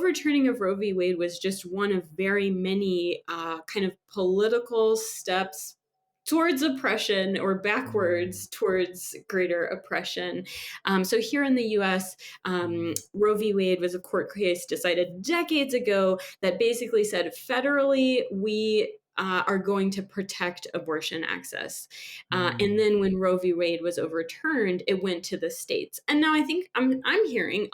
overturning of Roe v. Wade was just one of very many kind of political steps towards oppression or backwards towards greater oppression. So here in the US, Roe v. Wade was a court case decided decades ago that basically said federally, we are going to protect abortion access. And then when Roe v. Wade was overturned, it went to the states. And now I think I'm hearing,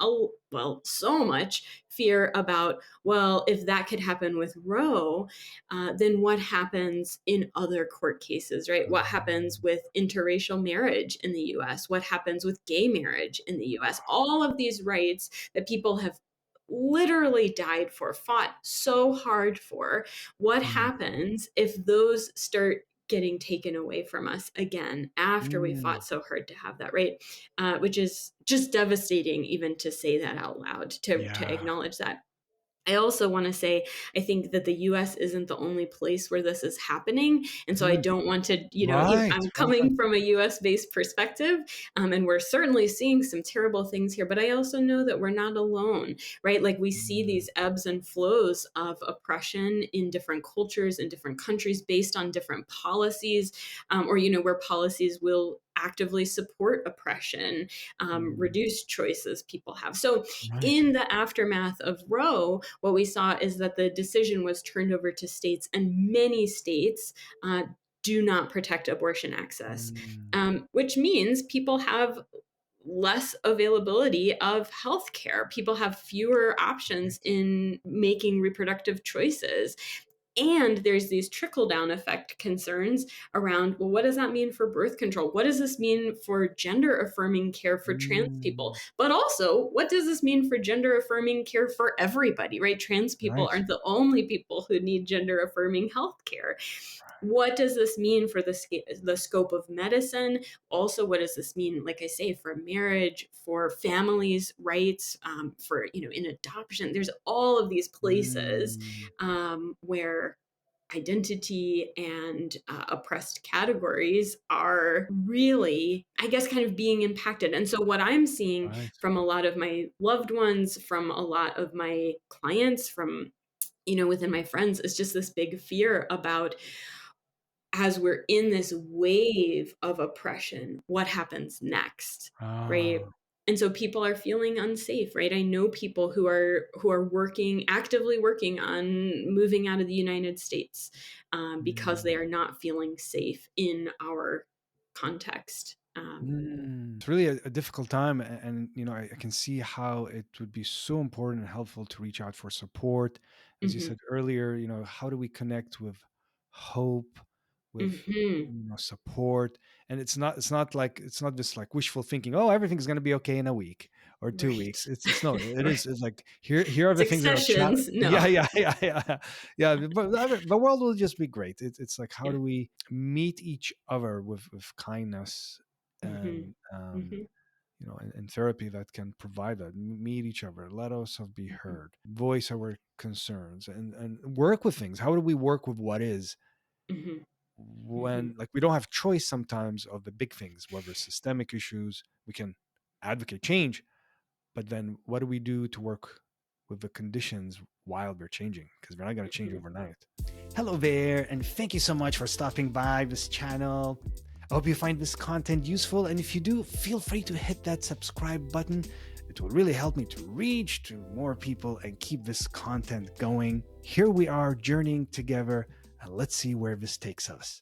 so much fear about, well, if that could happen with Roe, then what happens in other court cases, right? What happens with interracial marriage in the US? What happens with gay marriage in the US? All of these rights that people have literally died for, fought so hard for. What happens if those start getting taken away from us again after we fought so hard to have that, right? Which is just devastating even to say that out loud, to acknowledge that. I also want to say, I think that the US isn't the only place where this is happening. And so I don't want to, Right. I'm coming from a US based perspective, and we're certainly seeing some terrible things here, but I also know that we're not alone, right? Like we see these ebbs and flows of oppression in different cultures, in different countries based on different policies, or, where policies will actively support oppression, reduce choices people have. So Right. in the aftermath of Roe, what we saw is that the decision was turned over to states, and many states do not protect abortion access, which means people have less availability of health care. People have fewer options in making reproductive choices. And there's these trickle down effect concerns around, well, what does that mean for birth control? What does this mean for gender affirming care for trans people? But also, what does this mean for gender affirming care for everybody, right? Trans people Right. aren't the only people who need gender affirming health care. What does this mean for the scope of medicine? Also, what does this mean, like I say, for marriage, for families' rights, for, in adoption? There's all of these places where identity and oppressed categories are really, I guess, kind of being impacted. And so what I'm seeing Right. from a lot of my loved ones, from a lot of my clients, from, within my friends, is just this big fear about, as we're in this wave of oppression, what happens next, right? And so people are feeling unsafe, right? I know people who are actively working on moving out of the United States, because they are not feeling safe in our context. It's really a difficult time, and I can see how it would be so important and helpful to reach out for support. As you Mhm, said earlier, how do we connect with hope, with mhm. support? And it's not just like wishful thinking. Oh, everything's going to be okay in a week or 2 weeks. Right. It's no, it Right. is. It's like here are the things that are Successions, Yeah, no. yeah, yeah, yeah, yeah. But the world will just be great. It's like, how Yeah. do we meet each other with kindness Mhm, and mhm, and therapy that can provide that. Meet each other, let ourselves be mhm, heard, voice our concerns, and work with things. How do we work with what is, mhm, mhm, when like we don't have choice sometimes of the big things, whether systemic issues? We can advocate change, but then what do we do to work with the conditions while they're changing? Because they're not going to change mhm. overnight. Hello there, and thank you so much for stopping by this channel. I hope you find this content useful, and if you do, feel free to hit that subscribe button. It will really help me to reach to more people and keep this content going. Here we are journeying together, and let's see where this takes us.